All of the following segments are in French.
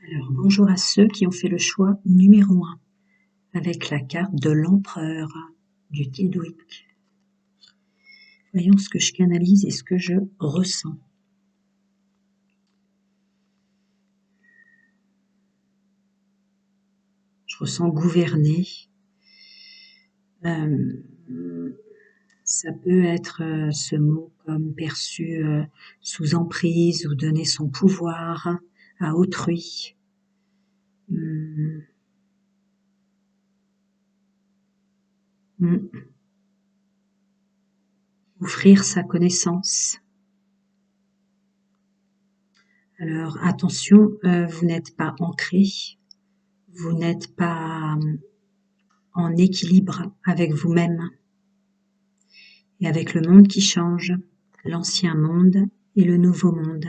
Alors, bonjour à ceux qui ont fait le choix numéro 1 avec la carte de l'empereur du Kedwick. Voyons ce que je canalise et ce que je ressens. Je ressens gouverner. Ça peut être ce mot comme perçu sous emprise ou donner son pouvoir à autrui. Offrir sa connaissance. Alors attention, vous n'êtes pas ancré, vous n'êtes pas en équilibre avec vous-même et avec le monde qui change, l'ancien monde et le nouveau monde.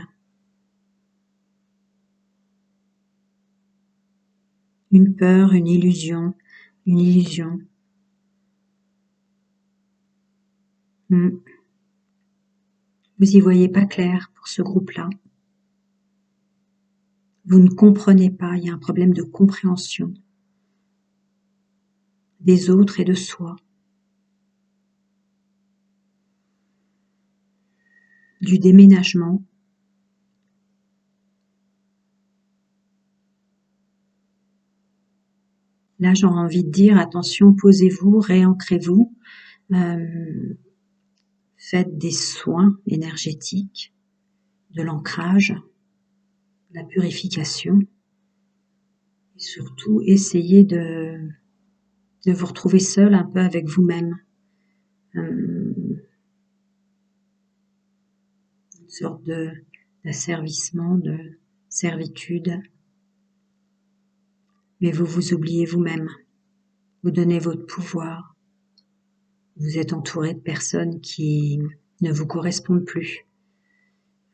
Une peur, une illusion. Vous y voyez pas clair pour ce groupe-là. Vous ne comprenez pas, il y a un problème de compréhension des autres et de soi. Du déménagement. Là, j'aurais envie de dire, attention, posez-vous, réancrez-vous, faites des soins énergétiques, de l'ancrage, de la purification, et surtout, essayez de vous retrouver seul un peu avec vous-même. Une sorte d'asservissement, de servitude. Mais vous vous oubliez vous-même. Vous donnez votre pouvoir. Vous êtes entouré de personnes qui ne vous correspondent plus.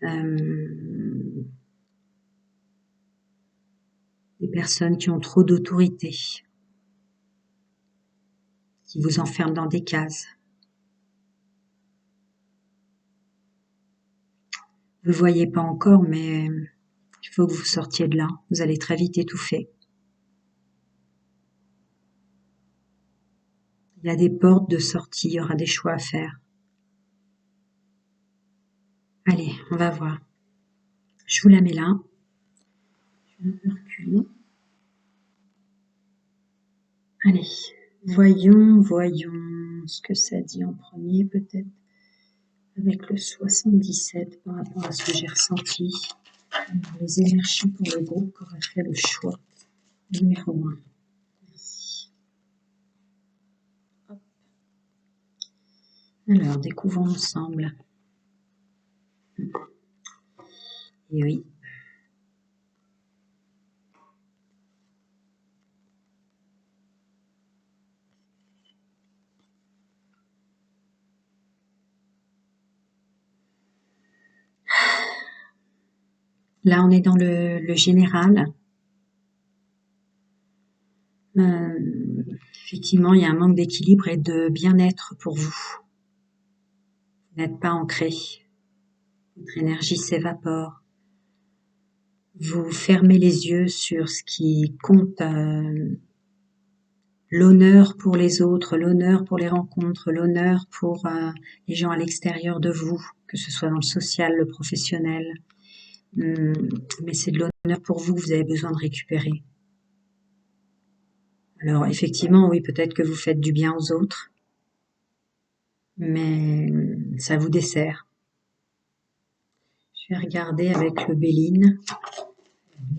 Des personnes qui ont trop d'autorité, qui vous enferment dans des cases. Vous ne voyez pas encore, mais il faut que vous sortiez de là. Vous allez très vite étouffer. Il y a des portes de sortie, il y aura des choix à faire. Allez, on va voir. Je vous la mets là. Je vais un peu reculer. Allez, voyons ce que ça dit en premier, peut-être avec le 77 par rapport à ce que j'ai ressenti. Les énergies pour le groupe qui aurait fait le choix numéro 1. Merci. Hop. Alors, découvrons ensemble. Et oui. Là, on est dans le général. Effectivement, il y a un manque d'équilibre et de bien-être pour vous. Vous n'êtes pas ancré. Votre énergie s'évapore. Vous fermez les yeux sur ce qui compte, l'honneur pour les autres, l'honneur pour les rencontres, l'honneur pour les gens à l'extérieur de vous, que ce soit dans le social, le professionnel. Mais c'est de l'honneur pour vous que vous avez besoin de récupérer. Alors effectivement, oui, peut-être que vous faites du bien aux autres, mais ça vous dessert. Je vais regarder avec le Béline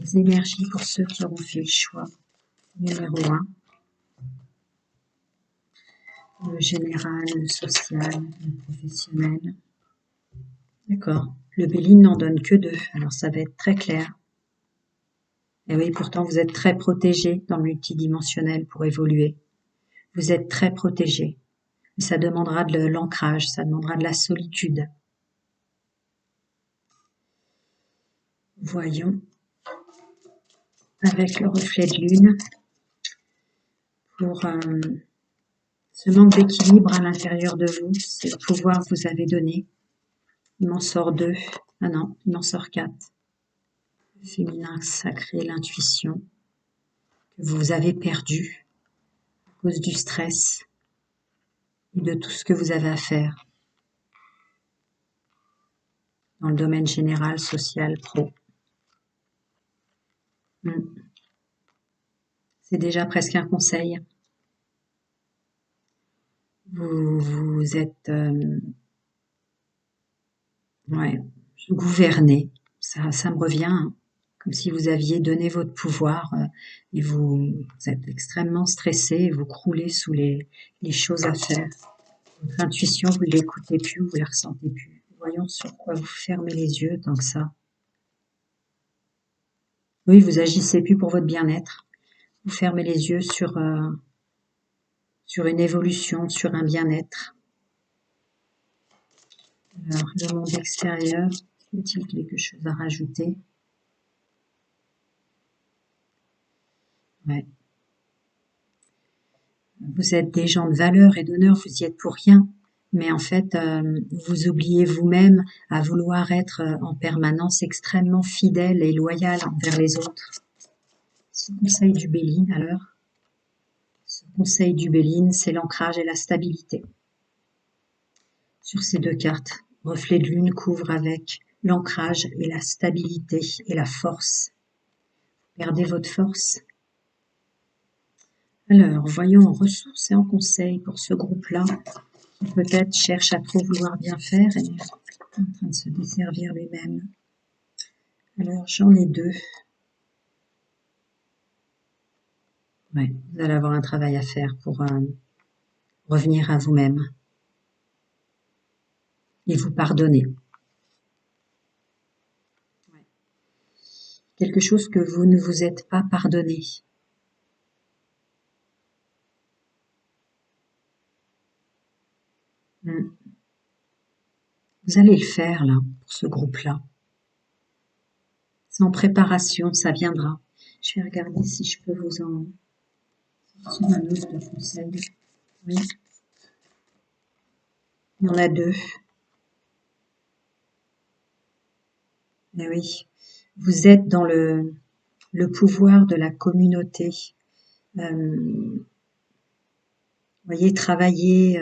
les énergies pour ceux qui auront fait le choix. Numéro 1. Le général, le social, le professionnel. D'accord. Le Béline n'en donne que 2, alors ça va être très clair. Et oui, pourtant vous êtes très protégé dans le multidimensionnel pour évoluer. Vous êtes très protégé. Mais ça demandera de l'ancrage, ça demandera de la solitude. Voyons, avec le reflet de lune, pour ce manque d'équilibre à l'intérieur de vous, c'est le pouvoir que vous avez donné. Il m'en sort 2. Ah non, il m'en sort 4. le féminin sacré, l'intuition, que vous avez perdu à cause du stress et de tout ce que vous avez à faire dans le domaine général, social, pro. C'est déjà presque un conseil. Vous êtes gouverné, ça me revient, hein, comme si vous aviez donné votre pouvoir et vous êtes extrêmement stressé, vous croulez sous les choses à faire. Votre intuition, vous ne l'écoutez plus, vous ne la ressentez plus. Voyons sur quoi vous fermez les yeux tant que ça. Oui, vous agissez plus pour votre bien-être. Vous fermez les yeux sur une évolution, sur un bien-être. Alors, le monde extérieur, y a-t-il quelque chose à rajouter? Ouais. Vous êtes des gens de valeur et d'honneur, vous y êtes pour rien. Mais en fait, vous oubliez vous-même à vouloir être en permanence extrêmement fidèle et loyal envers les autres. Ce conseil du Béline, alors, ce conseil du Béline, c'est l'ancrage et la stabilité. Sur ces deux cartes, reflet de lune couvre avec l'ancrage et la stabilité et la force. Perdez votre force. Alors, voyons en ressources et en conseils pour ce groupe-là, qui peut-être cherche à trop vouloir bien faire et est en train de se desservir lui-même. Alors, j'en ai deux. Ouais, vous allez avoir un travail à faire pour revenir à vous-même et vous pardonner. Ouais. Quelque chose que vous ne vous êtes pas pardonné. Vous allez le faire, là, pour ce groupe-là. C'est en préparation, ça viendra. Je vais regarder si je peux vous en sortir un autre de conseil. Oui. Il y en a deux. Eh oui. Vous êtes dans le pouvoir de la communauté. Voyez, travailler,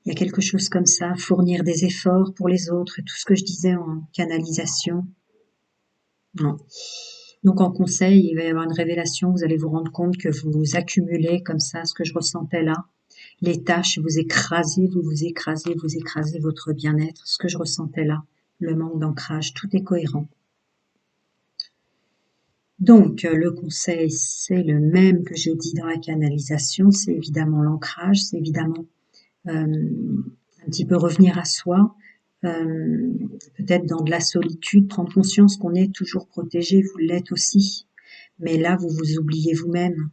il y a quelque chose comme ça, fournir des efforts pour les autres, tout ce que je disais en canalisation. Non. Donc en conseil, il va y avoir une révélation, vous allez vous rendre compte que vous accumulez comme ça, ce que je ressentais là, les tâches, vous écrasez votre bien-être, ce que je ressentais là, le manque d'ancrage, tout est cohérent. Donc, le conseil, c'est le même que j'ai dit dans la canalisation, c'est évidemment l'ancrage, c'est évidemment un petit peu revenir à soi, peut-être dans de la solitude, prendre conscience qu'on est toujours protégé, vous l'êtes aussi, mais là, vous vous oubliez vous-même,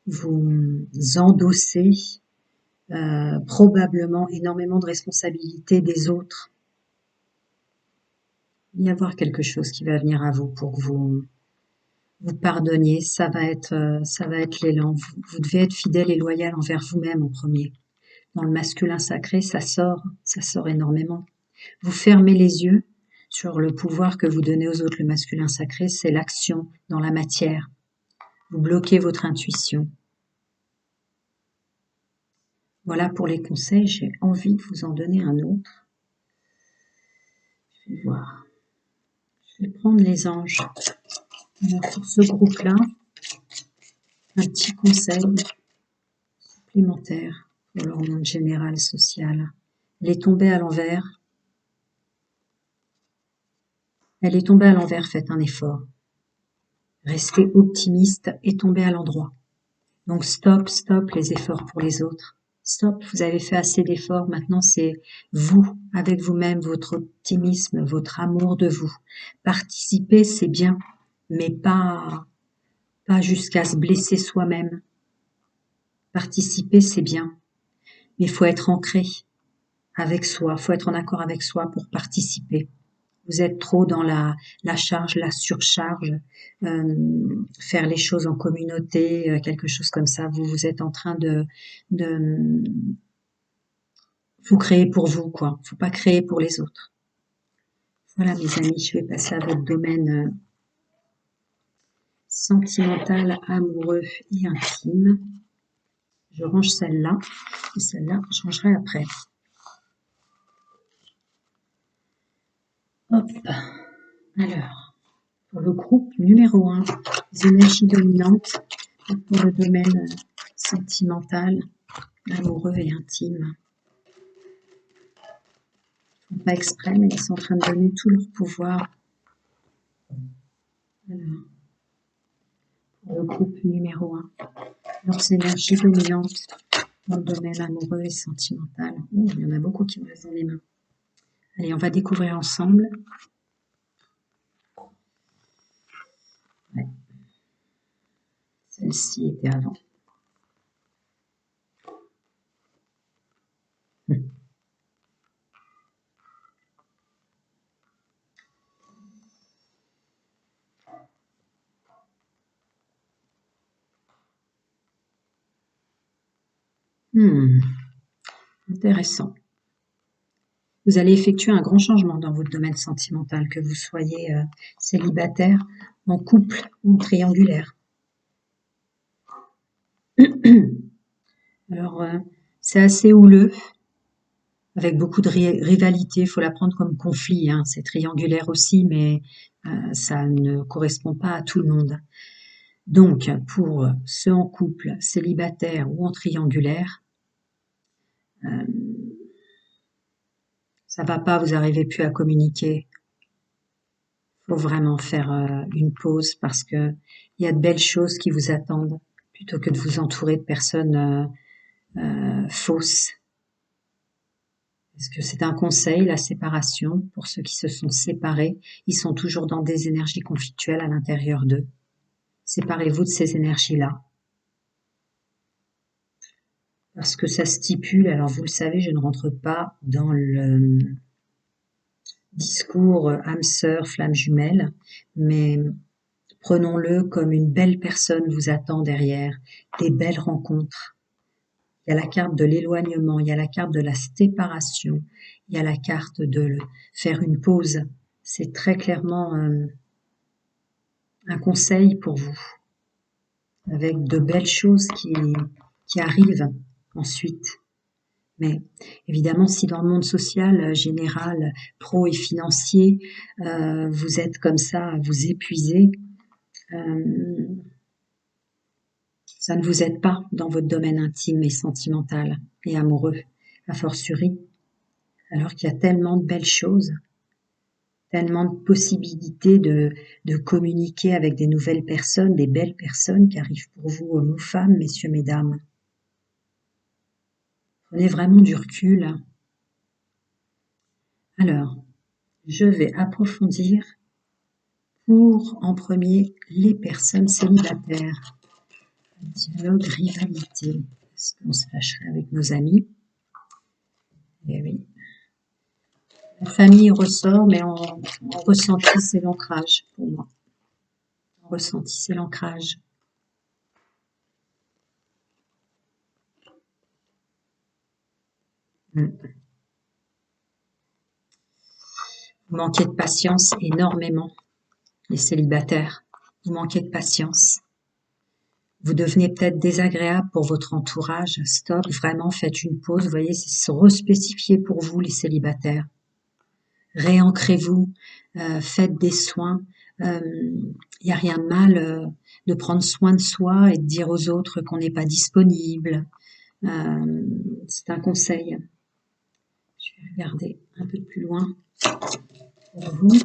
vous endossez probablement énormément de responsabilités des autres. Il va y avoir quelque chose qui va venir à vous pour que vous pardonniez, ça va être l'élan. Vous devez être fidèle et loyal envers vous-même en premier. Dans le masculin sacré, ça sort énormément. Vous fermez les yeux sur le pouvoir que vous donnez aux autres. Le masculin sacré, c'est l'action dans la matière. Vous bloquez votre intuition. Voilà pour les conseils. J'ai envie de vous en donner un autre. Je vais voir. Je vais prendre les anges. Alors pour ce groupe-là, un petit conseil supplémentaire pour leur monde général social. Elle est tombée à l'envers. Elle est tombée à l'envers, faites un effort. Restez optimiste et tombez à l'endroit. Donc stop les efforts pour les autres. Stop, vous avez fait assez d'efforts, maintenant c'est vous, avec vous-même, votre optimisme, votre amour de vous. Participer, c'est bien, mais pas jusqu'à se blesser soi-même. Participer, c'est bien, mais il faut être ancré avec soi, il faut être en accord avec soi pour participer. Vous êtes trop dans la charge, la surcharge, faire les choses en communauté, quelque chose comme ça. Vous êtes en train de vous créer pour vous, quoi. Faut pas créer pour les autres. Voilà, mes amis, je vais passer à votre domaine sentimental, amoureux et intime. Je range celle-là, et celle-là, je rangerai après. Hop, alors, pour le groupe numéro 1, les énergies dominantes pour le domaine sentimental, amoureux et intime. Ils ne font pas exprès, mais ils sont en train de donner tout leur pouvoir. Alors, pour le groupe numéro 1, leurs énergies dominantes dans le domaine amoureux et sentimental. Oh, il y en a beaucoup qui me restent dans les mains. Allez, on va découvrir ensemble. Ouais. Celle-ci était avant. Intéressant. Vous allez effectuer un grand changement dans votre domaine sentimental, que vous soyez célibataire, en couple ou triangulaire. Alors, c'est assez houleux, avec beaucoup de rivalité. Il faut la prendre comme conflit. Hein. C'est triangulaire aussi, mais ça ne correspond pas à tout le monde. Donc, pour ceux en couple, célibataire ou en triangulaire, ça va pas, vous n'arrivez plus à communiquer. Il faut vraiment faire une pause parce que il y a de belles choses qui vous attendent plutôt que de vous entourer de personnes fausses. Est-ce que c'est un conseil, la séparation, pour ceux qui se sont séparés? Ils sont toujours dans des énergies conflictuelles à l'intérieur d'eux. Séparez-vous de ces énergies-là. Parce que ça stipule, alors vous le savez, je ne rentre pas dans le discours âme sœur, flamme jumelle, mais prenons-le comme une belle personne vous attend derrière, des belles rencontres. Il y a la carte de l'éloignement, il y a la carte de la séparation, il y a la carte de faire une pause. C'est très clairement un conseil pour vous, avec de belles choses qui arrivent ensuite. Mais évidemment, si dans le monde social, général, pro et financier, vous êtes comme ça à vous épuiser, ça ne vous aide pas dans votre domaine intime et sentimental et amoureux, a fortiori, alors qu'il y a tellement de belles choses, tellement de possibilités de communiquer avec des nouvelles personnes, des belles personnes qui arrivent pour vous, hommes ou femmes, messieurs, mesdames. Prenez vraiment du recul. Alors, je vais approfondir pour, en premier, les personnes célibataires. Dialogue, rivalité. Est-ce qu'on se fâcherait avec nos amis? Eh oui. La famille ressort, mais en ressenti, c'est l'ancrage pour moi. En ressenti, c'est l'ancrage. Vous manquez de patience énormément, les célibataires. Vous manquez de patience. Vous devenez peut-être désagréable pour votre entourage. Stop, vraiment, faites une pause. Vous voyez, c'est respécifié pour vous, les célibataires. Réancrez-vous, faites des soins. Il n'y a rien de mal de prendre soin de soi et de dire aux autres qu'on n'est pas disponible. C'est un conseil. Je vais regarder un peu plus loin pour vous.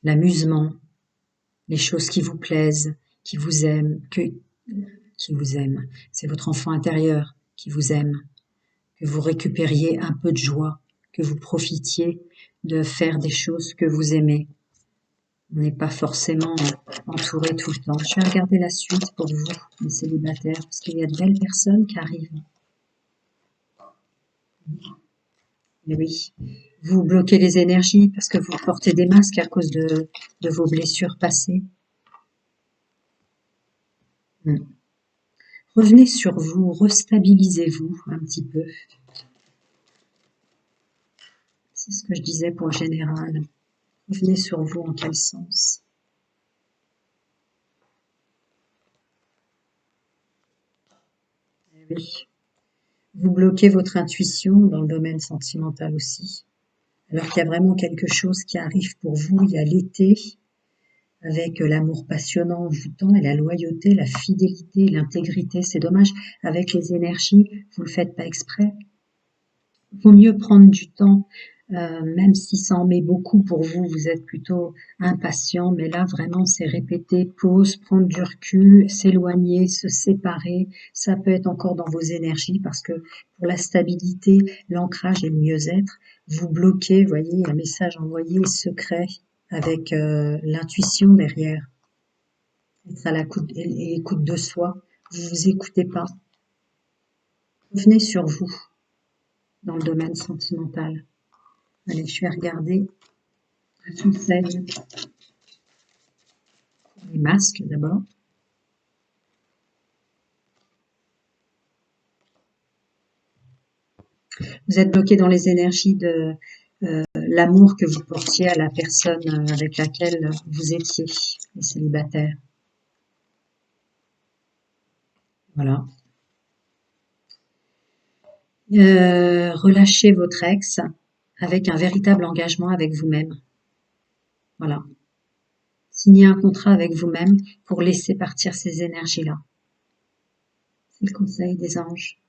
L'amusement, les choses qui vous plaisent, qui vous aiment, qui vous aime. C'est votre enfant intérieur qui vous aime. Que vous récupériez un peu de joie, que vous profitiez de faire des choses que vous aimez. On n'est pas forcément entouré tout le temps. Je vais regarder la suite pour vous, les célibataires, parce qu'il y a de belles personnes qui arrivent. Mais oui, vous bloquez les énergies parce que vous portez des masques à cause de vos blessures passées. Revenez sur vous, restabilisez-vous un petit peu. C'est ce que je disais pour le général. Revenez sur vous, en quel sens? Eh oui. Vous bloquez votre intuition dans le domaine sentimental aussi. Alors qu'il y a vraiment quelque chose qui arrive pour vous. Il y a l'été, avec l'amour passionnant envoûtant et la loyauté, la fidélité, l'intégrité. C'est dommage, avec les énergies, vous le faites pas exprès. Vaut mieux prendre du temps, même si ça en met beaucoup pour vous, vous êtes plutôt impatient, mais là vraiment c'est répéter, pause, prendre du recul, s'éloigner, se séparer. Ça peut être encore dans vos énergies parce que pour la stabilité, l'ancrage et le mieux-être, vous bloquez, voyez, un message envoyé secret avec l'intuition derrière, être à l'écoute de soi. Vous vous écoutez pas. Revenez sur vous dans le domaine sentimental. Allez, je vais regarder un conseil pour les masques d'abord. Vous êtes bloqué dans les énergies de l'amour que vous portiez à la personne avec laquelle vous étiez, les célibataires. Voilà. Relâchez votre ex avec un véritable engagement avec vous-même. Voilà. Signez un contrat avec vous-même pour laisser partir ces énergies-là. C'est le conseil des anges.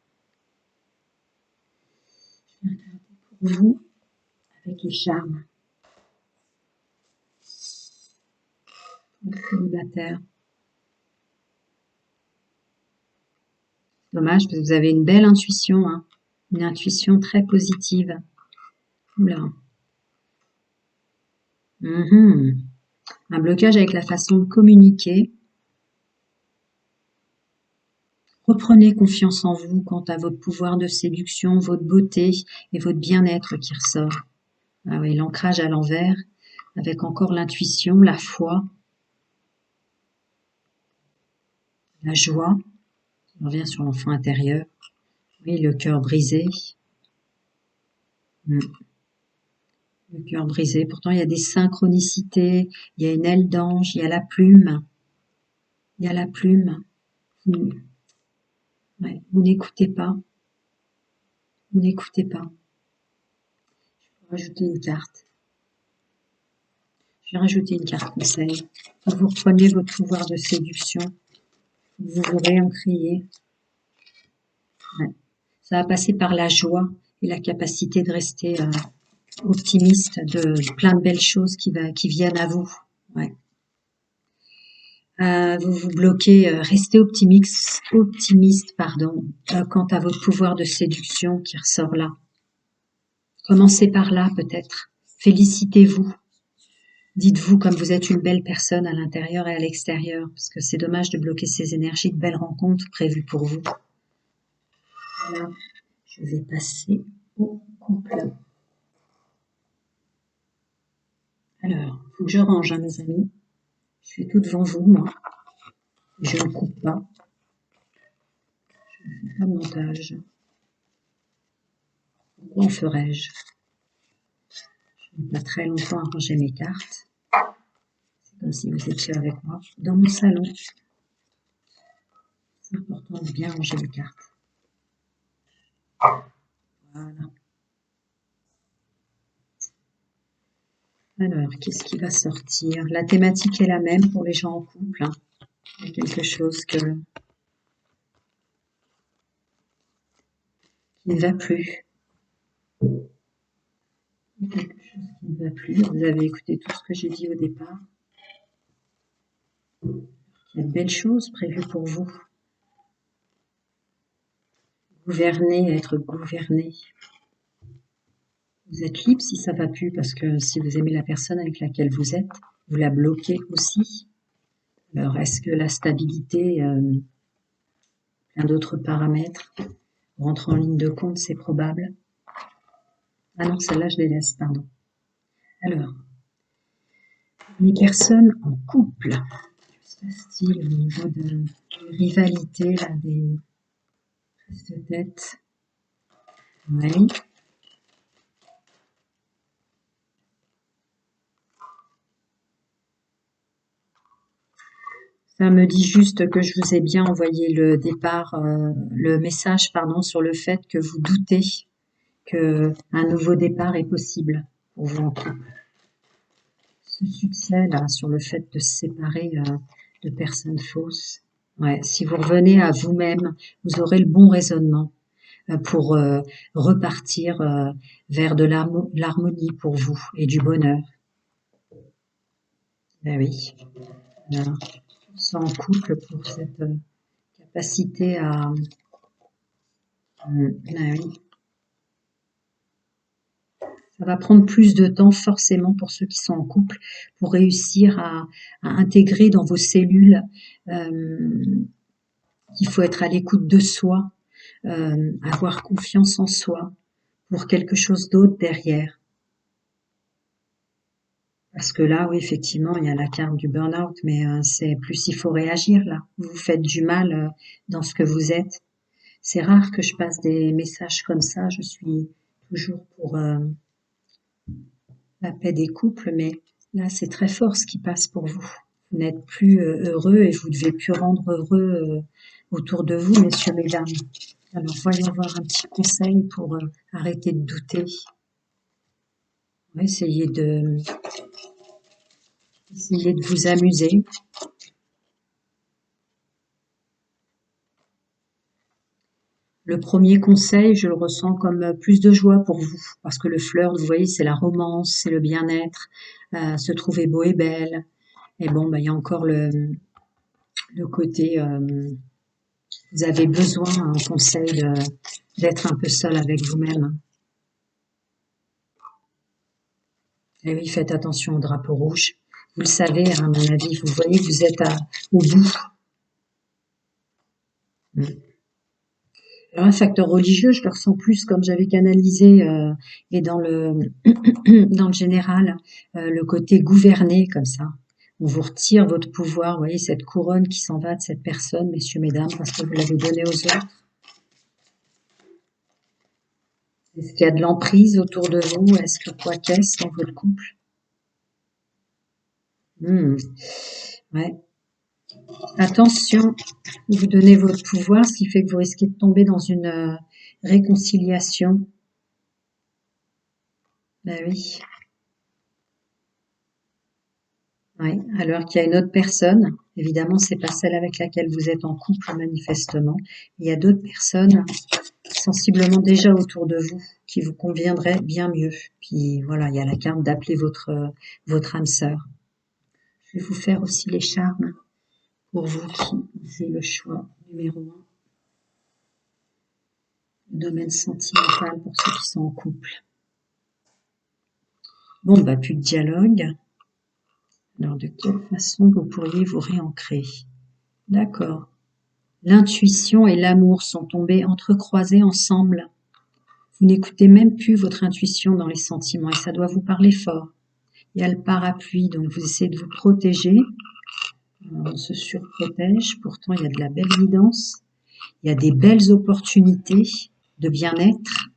Je vais regarder pour vous avec les charmes. Pour les célibataires. Dommage, parce que vous avez une belle intuition, hein. Une intuition très positive. Oula. Un blocage avec la façon de communiquer. Reprenez confiance en vous quant à votre pouvoir de séduction, votre beauté et votre bien-être qui ressort. Ah oui, l'ancrage à l'envers, avec encore l'intuition, la foi, la joie. On revient sur l'enfant intérieur. Oui, le cœur brisé. Le cœur brisé. Pourtant, il y a des synchronicités, il y a une aile d'ange, il y a la plume. Il y a la plume. Ouais, vous n'écoutez pas. Vous n'écoutez pas. Je vais rajouter une carte. Je vais rajouter une carte conseil. Vous reprenez votre pouvoir de séduction. Vous vous réancrez. Ouais. Ça va passer par la joie et la capacité de rester optimiste, de plein de belles choses qui viennent à vous. Ouais. Vous vous bloquez, restez optimiste, quant à votre pouvoir de séduction qui ressort là. Commencez par là peut-être. Félicitez-vous. Dites-vous comme vous êtes une belle personne à l'intérieur et à l'extérieur, parce que c'est dommage de bloquer ces énergies de belles rencontres prévues pour vous. Voilà, je vais passer au couple. Alors, il faut que je range, hein, mes amis. Je suis tout devant vous, moi. Je ne coupe pas. Je ne fais pas de montage. Pourquoi en ferais-je? Je n'ai pas très longtemps à ranger mes cartes. C'est comme si vous étiez avec moi dans mon salon. C'est important de bien ranger les cartes. Voilà. Alors, qu'est-ce qui va sortir? La thématique est la même pour les gens en couple. Hein. Il y a quelque chose qui ne va plus. Il y a quelque chose qui ne va plus. Vous avez écouté tout ce que j'ai dit au départ. Il y a de belles choses prévues pour vous. Gouverner, être gouverné. Vous êtes libre si ça va plus, parce que si vous aimez la personne avec laquelle vous êtes, vous la bloquez aussi. Alors, est-ce que la stabilité, plein d'autres paramètres, rentrent en ligne de compte? C'est probable. Ah non, celle-là, je les laisse, pardon. Alors, les personnes en couple, que se passe-t-il au niveau de rivalité, là, des prises de tête? Oui. Ça me dit juste que je vous ai bien envoyé le message, pardon, sur le fait que vous doutez que un nouveau départ est possible pour vous en couple. Ce succès là sur le fait de se séparer de personnes fausses. Ouais, si vous revenez à vous-même, vous aurez le bon raisonnement pour repartir vers de l'harmonie pour vous et du bonheur. Ben oui. Alors, ça en couple pour cette capacité à... Ben oui. Ça va prendre plus de temps forcément pour ceux qui sont en couple pour réussir à intégrer dans vos cellules qu'il faut être à l'écoute de soi, avoir confiance en soi pour quelque chose d'autre derrière. Parce que là, oui, effectivement, il y a la carte du burn-out, mais c'est plus il faut réagir là. Vous vous faites du mal dans ce que vous êtes. C'est rare que je passe des messages comme ça. Je suis toujours pour la paix des couples, mais là, c'est très fort ce qui passe pour vous. Vous n'êtes plus heureux et vous devez plus rendre heureux autour de vous, messieurs, mesdames. Alors, voyons voir un petit conseil pour arrêter de douter. Essayez de vous amuser. Le premier conseil, je le ressens comme plus de joie pour vous, parce que le flirt, vous voyez, c'est la romance, c'est le bien-être, se trouver beau et belle. Et bon, il y a encore le côté, vous avez besoin, un conseil d'être un peu seul avec vous-même. Et oui, faites attention au drapeau rouge. Vous le savez, à mon avis, vous voyez que vous êtes au bout. Alors, un facteur religieux, je le ressens plus comme j'avais canalisé et dans le dans le général, le côté gouverné comme ça. On vous retire votre pouvoir, vous voyez cette couronne qui s'en va de cette personne, messieurs, mesdames, parce que vous l'avez donnée aux autres. Est-ce qu'il y a de l'emprise autour de vous? Est-ce que quoi qu'est-ce dans votre couple? Ouais. Attention, vous donnez votre pouvoir, ce qui fait que vous risquez de tomber dans une réconciliation. Ben oui. Oui, alors qu'il y a une autre personne, évidemment, c'est pas celle avec laquelle vous êtes en couple, manifestement. Il y a d'autres personnes sensiblement déjà autour de vous qui vous conviendraient bien mieux. Puis voilà, il y a la carte d'appeler votre âme sœur. Je vais vous faire aussi les charmes pour vous qui c'est le choix numéro 1. Le domaine sentimental pour ceux qui sont en couple. Bon, plus de dialogue. Alors, de quelle façon vous pourriez vous réancrer? D'accord. L'intuition et l'amour sont tombés entrecroisés ensemble. Vous n'écoutez même plus votre intuition dans les sentiments et ça doit vous parler fort. Il y a le parapluie, donc vous essayez de vous protéger. On se surprotège, pourtant il y a de la belle guidance. Il y a des belles opportunités de bien-être.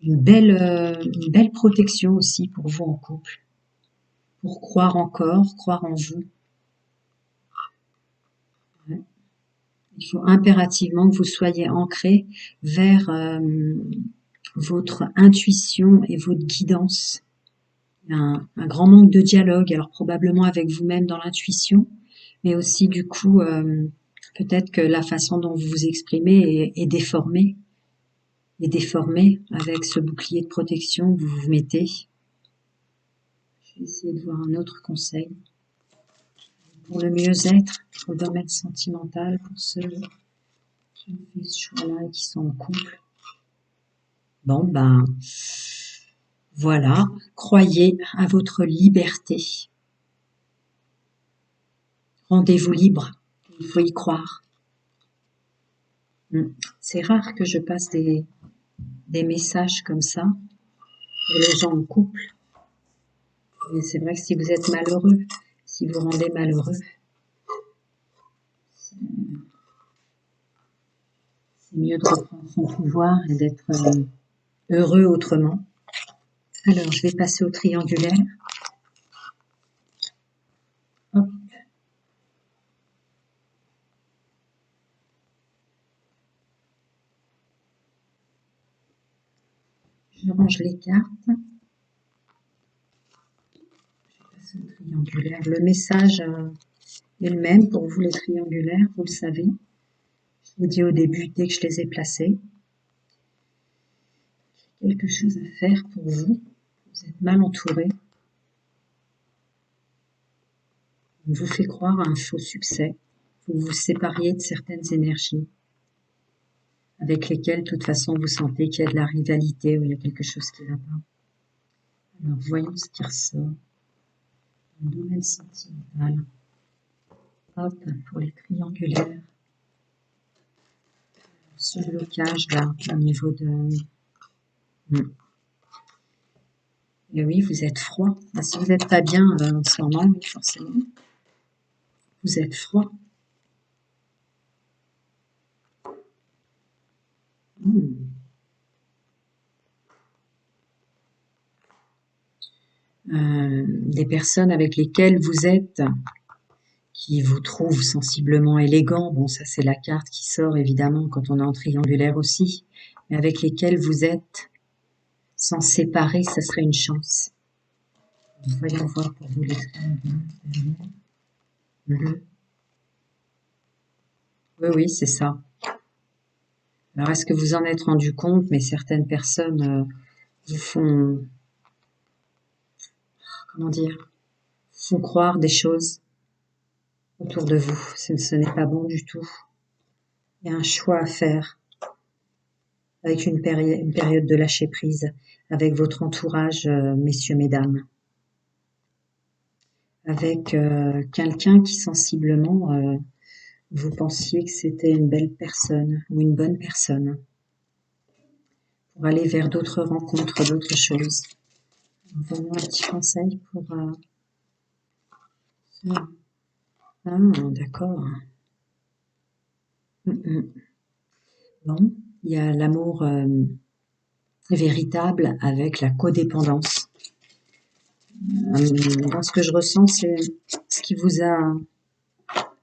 Une belle protection aussi pour vous en couple. Pour croire encore, croire en vous. Ouais. Il faut impérativement que vous soyez ancré vers votre intuition et votre guidance. Il y a un grand manque de dialogue, alors probablement avec vous-même dans l'intuition, mais aussi du coup, peut-être que la façon dont vous vous exprimez est déformée avec ce bouclier de protection que vous vous mettez. Je vais essayer de voir un autre conseil. Pour le mieux-être, pour le domaine sentimental, pour ceux qui ont fait ce choix-là et qui sont en couple. Bon, voilà, croyez à votre liberté. Rendez-vous libre, il faut y croire. C'est rare que je passe des messages comme ça pour les gens en couple. Mais c'est vrai que si vous êtes malheureux, si vous rendez malheureux, c'est mieux de reprendre son pouvoir et d'être heureux autrement. Alors, je vais passer au triangulaire. Hop, Je range les cartes. Je passe au triangulaire. Le message est le même pour vous les triangulaires, vous le savez. Je vous dis au début, dès que je les ai placés. J'ai quelque chose à faire pour vous. Vous êtes mal entouré. On vous fait croire à un faux succès. Vous vous sépariez de certaines énergies avec lesquelles, de toute façon, vous sentez qu'il y a de la rivalité ou il y a quelque chose qui ne va pas. Alors, voyons ce qui ressort. Le domaine sentimental. Hop, pour les triangulaires. Ce blocage là, au niveau de... Et oui, vous êtes froid. Ah, si vous n'êtes pas bien en ce moment, oui, forcément. Vous êtes froid. Des personnes avec lesquelles vous êtes, qui vous trouvent sensiblement élégant, bon ça c'est la carte qui sort évidemment quand on est en triangulaire aussi, mais avec lesquelles vous êtes, s'en séparer, ça serait une chance. Voyons voir pour vous les triangulaires. Oui, oui, c'est ça. Alors est-ce que vous en êtes rendu compte, mais certaines personnes vous font, comment dire, font croire des choses autour de vous. Ce n'est pas bon du tout. Il y a un choix à faire avec une période de lâcher prise avec votre entourage, messieurs, mesdames. Avec quelqu'un qui sensiblement, vous pensiez que c'était une belle personne ou une bonne personne. Pour aller vers d'autres rencontres, d'autres choses. Envoyons un petit conseil pour... Ah, d'accord. Bon, il y a l'amour véritable avec la codépendance. Dans ce que je ressens, c'est ce qui vous a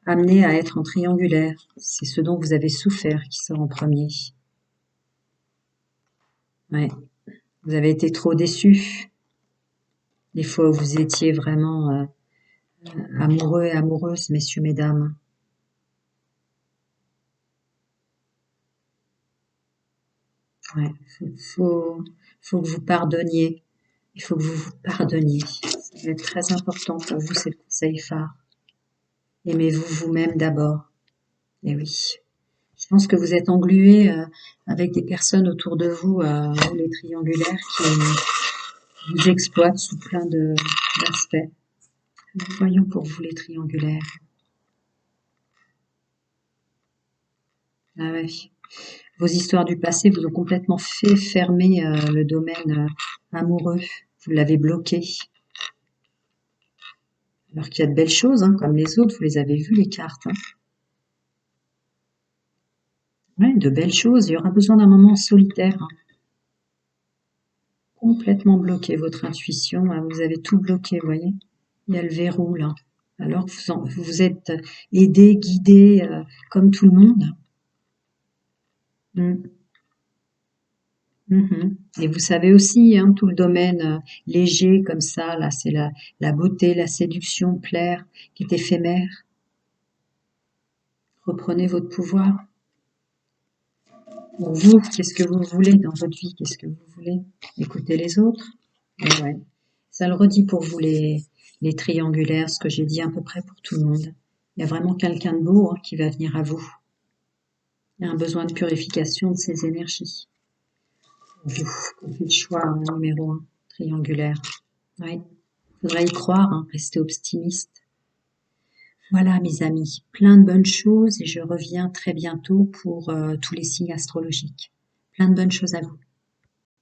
amené à être en triangulaire. C'est ce dont vous avez souffert qui sort en premier. Ouais. Vous avez été trop déçus. Les fois où vous étiez vraiment amoureux et amoureuses, messieurs, mesdames. Ouais. Faut que vous pardonniez. Il faut que vous vous pardonniez. Ça va être très important pour vous, c'est le conseil phare. Aimez-vous vous-même d'abord. Et oui. Je pense que vous êtes englués avec des personnes autour de vous, les triangulaires, qui vous exploitent sous plein d'aspects. Voyons pour vous les triangulaires. Ah ouais. Vos histoires du passé vous ont complètement fait fermer le domaine amoureux. Vous l'avez bloqué. Alors qu'il y a de belles choses, hein, comme les autres, vous les avez vues les cartes. Hein. Ouais, de belles choses. Il y aura besoin d'un moment solitaire. Hein. Complètement bloqué, votre intuition. Hein, vous avez tout bloqué, vous voyez. Il y a le verrou là. Alors que vous êtes aidé, guidé, comme tout le monde. Et vous savez aussi, hein, tout le domaine léger comme ça, là, c'est la beauté, la séduction, plaire, qui est éphémère. Reprenez votre pouvoir. Pour vous, qu'est-ce que vous voulez dans votre vie? Qu'est-ce que vous voulez? Écoutez les autres? Et ouais. Ça le redit pour vous les triangulaires, ce que j'ai dit à peu près pour tout le monde. Il y a vraiment quelqu'un de beau hein, qui va venir à vous. Il y a un besoin de purification de ces énergies. Vous faites le choix numéro 1, triangulaire. Oui, il faudra y croire, hein, rester optimiste. Voilà mes amis, plein de bonnes choses et je reviens très bientôt pour tous les signes astrologiques. Plein de bonnes choses à vous.